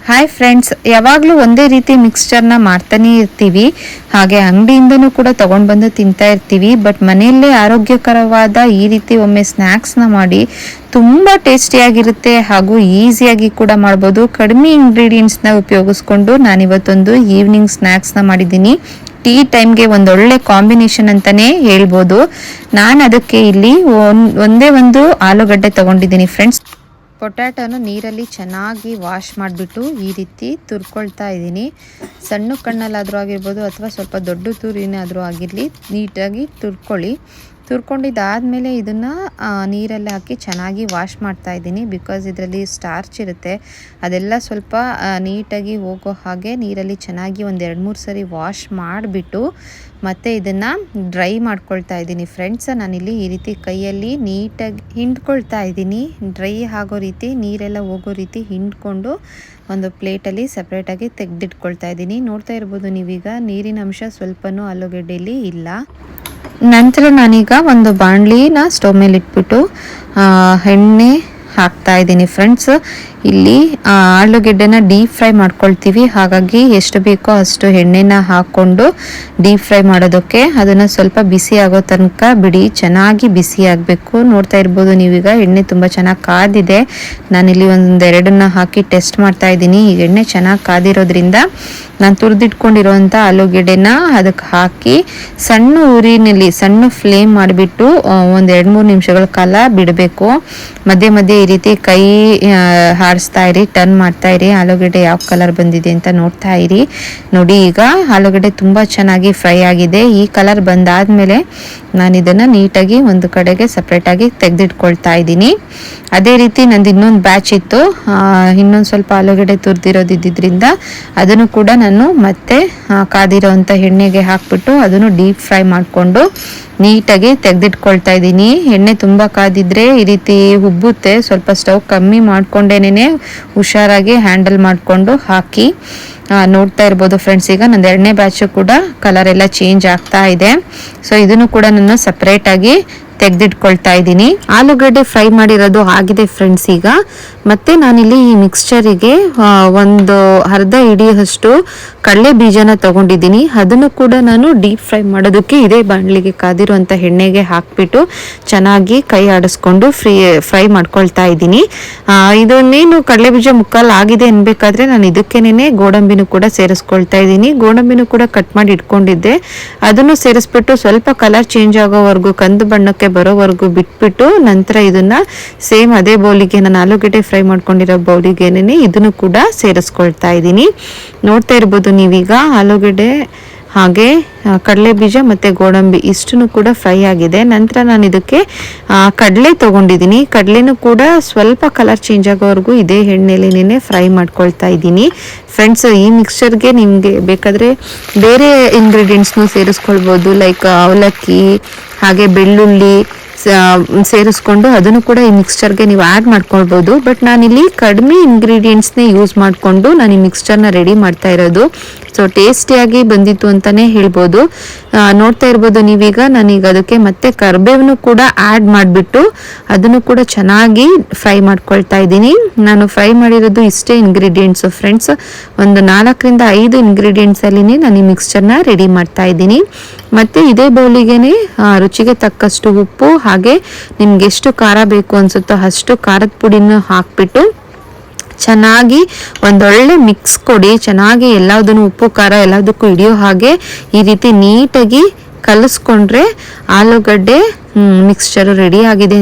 Hi friends, ಯಾವಾಗಲೂ ಒಂದೇ ರೀತಿ ಮಿಕ್ಸ್ಚರ್ನ ಮಾಡ್ತಾನೆ ಇರ್ತೀವಿ. ಹಾಗೆ ಅಂಗಡಿಯಿಂದನೂ ಕೂಡ ತೊಗೊಂಡು ಬಂದು ತಿಂತಾ ಇರ್ತೀವಿ. ಬಟ್ ಮನೆಯಲ್ಲೇ ಆರೋಗ್ಯಕರವಾದ ಈ ರೀತಿ ಒಮ್ಮೆ ಸ್ನ್ಯಾಕ್ಸ್ನ ಮಾಡಿ ತುಂಬ ಟೇಸ್ಟಿಯಾಗಿರುತ್ತೆ ಹಾಗೂ ಈಸಿಯಾಗಿ ಕೂಡ ಮಾಡ್ಬೋದು. ಕಡಿಮೆ ಇಂಗ್ರೀಡಿಯೆಂಟ್ಸ್ನ ಉಪಯೋಗಿಸ್ಕೊಂಡು ನಾನಿವತ್ತೊಂದು ಈವ್ನಿಂಗ್ ಸ್ನ್ಯಾಕ್ಸ್ನ ಮಾಡಿದ್ದೀನಿ. ಟೀ ಟೈಮ್ಗೆ ಒಂದೊಳ್ಳೆ ಕಾಂಬಿನೇಷನ್ ಅಂತಲೇ ಹೇಳ್ಬೋದು. ನಾನು ಅದಕ್ಕೆ ಇಲ್ಲಿ ಒಂದೇ ಒಂದು ಆಲೂಗಡ್ಡೆ ತೊಗೊಂಡಿದ್ದೀನಿ ಫ್ರೆಂಡ್ಸ್. ಪೊಟ್ಯಾಟೋನು ನೀರಲ್ಲಿ ಚೆನ್ನಾಗಿ ವಾಶ್ ಮಾಡಿಬಿಟ್ಟು ಈ ರೀತಿ ತುರ್ಕೊಳ್ತಾ ಇದ್ದೀನಿ. ಸಣ್ಣ ಕಣ್ಣಲ್ಲಾದರೂ ಆಗಿರ್ಬೋದು ಅಥವಾ ಸ್ವಲ್ಪ ದೊಡ್ಡ ತೂರಿನಾದರೂ ಆಗಿರಲಿ, ನೀಟಾಗಿ ತುರ್ಕೊಂಡಿದ್ದಾದಮೇಲೆ ಇದನ್ನು ನೀರಲ್ಲಿ ಹಾಕಿ ಚೆನ್ನಾಗಿ ವಾಶ್ ಮಾಡ್ತಾ ಇದ್ದೀನಿ. ಬಿಕಾಸ್ ಇದರಲ್ಲಿ ಸ್ಟಾರ್ಚ್ ಇರುತ್ತೆ, ಅದೆಲ್ಲ ಸ್ವಲ್ಪ ನೀಟಾಗಿ ಹೋಗೋ ಹಾಗೆ ನೀರಲ್ಲಿ ಚೆನ್ನಾಗಿ ಒಂದು 2-3 ಸರಿ ವಾಶ್ ಮಾಡಿಬಿಟ್ಟು ಮತ್ತು ಇದನ್ನು ಡ್ರೈ ಮಾಡ್ಕೊಳ್ತಾ ಇದ್ದೀನಿ ಫ್ರೆಂಡ್ಸ್. ನಾನಿಲ್ಲಿ ಈ ರೀತಿ ಕೈಯಲ್ಲಿ ನೀಟಾಗಿ ಹಿಂಡ್ಕೊಳ್ತಾ ಇದ್ದೀನಿ. ಡ್ರೈ ಆಗೋ ರೀತಿ, ನೀರೆಲ್ಲ ಹೋಗೋ ರೀತಿ ಹಿಂಡ್ಕೊಂಡು ಒಂದು ಪ್ಲೇಟಲ್ಲಿ ಸಪ್ರೇಟಾಗಿ ತೆಗೆದಿಟ್ಕೊಳ್ತಾ ಇದ್ದೀನಿ. ನೋಡ್ತಾ ಇರ್ಬೋದು ನೀವೀಗ ನೀರಿನ ಅಂಶ ಸ್ವಲ್ಪನೂ ಆಲೂಗಡ್ಡೆಯಲ್ಲಿ ಇಲ್ಲ. ನಂತರ ನಾನೀಗ ಒಂದು ಬಾಣಲಿನ ಸ್ಟವ್ ಮೇಲೆ ಇಟ್ಬಿಟ್ಟು ಎಣ್ಣೆ ಹಾಕ್ತಾ ಇದ್ದೀನಿ ಫ್ರೆಂಡ್ಸ್. ಇಲ್ಲಿ ಆಲೂಗೆಡ್ಡೆನ ಡೀಪ್ ಫ್ರೈ ಮಾಡ್ಕೊಳ್ತೀವಿ, ಹಾಗಾಗಿ ಎಷ್ಟು ಬೇಕೋ ಅಷ್ಟು ಎಣ್ಣೆನ ಹಾಕ್ಕೊಂಡು ಡೀಪ್ ಫ್ರೈ ಮಾಡೋದಕ್ಕೆ ಅದನ್ನು ಸ್ವಲ್ಪ ಬಿಸಿ ಆಗೋ ತನಕ ಬಿಡಿ. ಚೆನ್ನಾಗಿ ಬಿಸಿ ಆಗಬೇಕು. ನೋಡ್ತಾ ಇರ್ಬೋದು ನೀವೀಗ ಎಣ್ಣೆ ತುಂಬ ಚೆನ್ನಾಗಿ ಕಾದಿದೆ. ನಾನಿಲ್ಲಿ ಒಂದೆರಡನ್ನ ಹಾಕಿ ಟೆಸ್ಟ್ ಮಾಡ್ತಾ ಇದ್ದೀನಿ. ಈ ಎಣ್ಣೆ ಚೆನ್ನಾಗಿ ಕಾದಿರೋದ್ರಿಂದ ನಾನು ತುರಿದಿಟ್ಕೊಂಡಿರೋಂಥ ಆಲೂಗೆಡ್ಡೆನ ಅದಕ್ಕೆ ಹಾಕಿ ಸಣ್ಣ ಊರಿನಲ್ಲಿ ಸಣ್ಣ ಫ್ಲೇಮ್ ಮಾಡಿಬಿಟ್ಟು ಒಂದು 2-3 ನಿಮಿಷಗಳ ಕಾಲ ಬಿಡಬೇಕು. ಮಧ್ಯೆ ಮಧ್ಯೆ ಈ ರೀತಿ ಕೈ ಹಾರಿಸ್ತಾ ಇರಿ, ಟರ್ನ್ ಮಾಡ್ತಾ ಇರಿ. ಆಲೂಗಡ್ಡೆ ಯಾವ ಕಲರ್ ಬಂದಿದೆ ಅಂತ ನೋಡ್ತಾ ಇರಿ. ನೋಡಿ, ಈಗ ಆಲೂಗಡ್ಡೆ ತುಂಬ ಚೆನ್ನಾಗಿ ಫ್ರೈ ಆಗಿದೆ. ಈ ಕಲರ್ ಬಂದಾದಮೇಲೆ ನಾನು ಇದನ್ನು ನೀಟಾಗಿ ಒಂದು ಕಡೆಗೆ ಸಪ್ರೇಟಾಗಿ ತೆಗೆದಿಟ್ಕೊಳ್ತಾ ಇದ್ದೀನಿ. ಅದೇ ರೀತಿ ನಂದು ಇನ್ನೊಂದು ಬ್ಯಾಚ್ ಇತ್ತು, ಇನ್ನೊಂದು ಸ್ವಲ್ಪ ಆಲೂಗಡ್ಡೆ ತುರಿದಿರೋದಿದ್ದರಿಂದ ಅದನ್ನು ಕೂಡ ನಾನು ಮತ್ತೆ ಕಾದಿರೋವಂಥ ಎಣ್ಣೆಗೆ ಹಾಕ್ಬಿಟ್ಟು ಅದನ್ನು ಡೀಪ್ ಫ್ರೈ ಮಾಡಿಕೊಂಡು ನೀಟಾಗಿ ತೆಗೆದಿಟ್ಕೊಳ್ತಾ ಇದ್ದೀನಿ. ಎಣ್ಣೆ ತುಂಬ ಕಾದಿದ್ರೆ ಈ ರೀತಿ ಉಬ್ಬುತ್ತೆ. ಸ್ವಲ್ಪ ಸ್ಟವ್ ಕಮ್ಮಿ ಮಾಡ್ಕೊಂಡೇನೆ ಹುಷಾರಾಗಿ ಹ್ಯಾಂಡಲ್ ಮಾಡಿಕೊಂಡು ಹಾಕಿ. ನೋಡ್ತಾ ಇರ್ಬೋದು ಫ್ರೆಂಡ್ಸ್, ಈಗ ನಂದು 2ನೇ ಬ್ಯಾಚು ಕೂಡ ಕಲರ್ ಎಲ್ಲ ಚೇಂಜ್ ಆಗ್ತಾ ಇದೆ. ಸೊ ಇದನ್ನು ಕೂಡ ನಾನು ಸಪ್ರೇಟಾಗಿ ತೆಗೆದಿಟ್ಕೊಳ್ತಾ ಇದ್ದೀನಿ. ಆಲೂಗಡ್ಡೆ ಫ್ರೈ ಮಾಡಿರೋದು ಆಗಿದೆ ಫ್ರೆಂಡ್ಸ್. ಈಗ ಮತ್ತೆ ನಾನಿಲ್ಲಿ ಈ ಮಿಕ್ಸ್ಚರಿಗೆ ಒಂದು ಅರ್ಧ ಹಿಡಿಯಷ್ಟು ಕಡಲೆ ಬೀಜನ ತಗೊಂಡಿದ್ದೀನಿ. ಅದನ್ನು ಕೂಡ ನಾನು ಡೀಪ್ ಫ್ರೈ ಮಾಡೋದಕ್ಕೆ ಇದೇ ಬಾಣಲಿಗೆ ಕಾದಿರುವಂಥ ಎಣ್ಣೆಗೆ ಹಾಕ್ಬಿಟ್ಟು ಚೆನ್ನಾಗಿ ಕೈ ಆಡಿಸ್ಕೊಂಡು ಫ್ರೈ ಮಾಡ್ಕೊಳ್ತಾ ಇದ್ದೀನಿ. ಇದನ್ನೇನು ಕಡಲೆ ಬೀಜ ಮುಕ್ಕಾಲು ಆಗಿದೆ ಅನ್ಬೇಕಾದ್ರೆ ನಾನು ಇದಕ್ಕೇನೆ ಗೋಡಂಬಿನೂ ಕೂಡ ಸೇರಿಸ್ಕೊಳ್ತಾ ಇದ್ದೀನಿ. ಗೋಡಂಬಿನೂ ಕೂಡ ಕಟ್ ಮಾಡಿ ಇಟ್ಕೊಂಡಿದ್ದೆ, ಅದನ್ನು ಸೇರಿಸ್ಬಿಟ್ಟು ಸ್ವಲ್ಪ ಕಲರ್ ಚೇಂಜ್ ಆಗೋವರೆಗೂ, ಕಂದು ಬಣ್ಣಕ್ಕೆ ಬರೋವರೆಗೂ ಬಿಟ್ಬಿಟ್ಟು ನಂತರ ಇದನ್ನ ಸೇಮ್ ಅದೇ ಬೌಲಿಗೆ, ನಾನು ಆಲೂಗಡ್ಡೆ ಫ್ರೈ ಮಾಡ್ಕೊಂಡಿರೋ ಬೌಲಿಗೆನೆ ಇದನ್ನು ಕೂಡ ಸೇರಿಸ್ಕೊಳ್ತಾ ಇದ್ದೀನಿ. ನೋಡ್ತಾ ಇರ್ಬೋದು ನೀವೀಗ ಆಲೂಗಡ್ಡೆ ಹಾಗೆ ಕಡಲೆ ಬೀಜ ಮತ್ತು ಗೋಡಂಬಿ ಇಷ್ಟನ್ನು ಕೂಡ ಫ್ರೈ ಆಗಿದೆ. ನಂತರ ನಾನು ಇದಕ್ಕೆ ಕಡಲೆ ತೊಗೊಂಡಿದ್ದೀನಿ. ಕಡಲೆನೂ ಕೂಡ ಸ್ವಲ್ಪ ಕಲರ್ ಚೇಂಜ್ ಆಗೋವರೆಗೂ ಇದೇ ಎಣ್ಣೆಲೇನೆ ಫ್ರೈ ಮಾಡ್ಕೊಳ್ತಾ ಇದ್ದೀನಿ ಫ್ರೆಂಡ್ಸ್. ಈ ಮಿಕ್ಸ್ಚರ್ಗೆ ನಿಮಗೆ ಬೇಕಾದರೆ ಬೇರೆ ಇಂಗ್ರೀಡಿಯೆಂಟ್ಸ್ನು ಸೇರಿಸ್ಕೊಳ್ಬೋದು, ಲೈಕ್ ಅವಲಕ್ಕಿ ಹಾಗೆ ಬೆಳ್ಳುಳ್ಳಿ ಸೇರಿಸ್ಕೊಂಡು ಅದನ್ನು ಕೂಡ ಈ ಮಿಕ್ಸ್ಚರ್ಗೆ ನೀವು ಆ್ಯಡ್ ಮಾಡ್ಕೊಳ್ಬೋದು. ಬಟ್ ನಾನಿಲ್ಲಿ ಕಡಿಮೆ ಇಂಗ್ರೀಡಿಯೆಂಟ್ಸ್ನೇ ಯೂಸ್ ಮಾಡಿಕೊಂಡು ನಾನು ಈ ಮಿಕ್ಸ್ಚರ್ನ ರೆಡಿ ಮಾಡ್ತಾ ಇರೋದು. ಸೊ ಟೇಸ್ಟಿಯಾಗಿ ಬಂದಿತ್ತು ಅಂತಲೇ ಹೇಳ್ಬೋದು. ನೋಡ್ತಾ ಇರ್ಬೋದು ನೀವೀಗ ನಾನೀಗ ಅದಕ್ಕೆ ಮತ್ತೆ ಕರಿಬೇವನ್ನು ಕೂಡ ಆ್ಯಡ್ ಮಾಡಿಬಿಟ್ಟು ಅದನ್ನು ಕೂಡ ಚೆನ್ನಾಗಿ ಫ್ರೈ ಮಾಡ್ಕೊಳ್ತಾ ಇದ್ದೀನಿ. ನಾನು ಫ್ರೈ ಮಾಡಿರೋದು ಇಷ್ಟೇ ಇಂಗ್ರೀಡಿಯೆಂಟ್ಸು ಫ್ರೆಂಡ್ಸ್. ಒಂದು 4-5 ಇಂಗ್ರೀಡಿಯೆಂಟ್ಸಲ್ಲಿನೇ ನಾನು ಈ ಮಿಕ್ಸ್ಚರ್ನ ರೆಡಿ ಮಾಡ್ತಾ ಇದ್ದೀನಿ. ಮತ್ತು ಇದೇ ಬೌಲಿಗೆನೆ ರುಚಿಗೆ ತಕ್ಕಷ್ಟು ಉಪ್ಪು ಹಾಗೆ ನಿಮ್ಗೆ ಎಷ್ಟು ಖಾರ ಬೇಕು ಅನಿಸುತ್ತೋ ಅಷ್ಟು ಖಾರದ ಪುಡಿನ ಹಾಕ್ಬಿಟ್ಟು ಚೆನ್ನಾಗಿ ಒಂದೊಳ್ಳೆ ಮಿಕ್ಸ್ ಕೊಡಿ. ಚೆನ್ನಾಗಿ ಎಲ್ಲದನ್ನು ಉಪ್ಪು ಖಾರ ಎಲ್ಲದಕ್ಕೂ ಹಿಡಿಯೋ ಹಾಗೆ ಈ ರೀತಿ ನೀಟಾಗಿ ಕಲಿಸ್ಕೊಂಡ್ರೆ ಆಲೂಗಡ್ಡೆ ಮಿಕ್ಸ್ಚರ್ ರೆಡಿ ಆಗಿದೆ.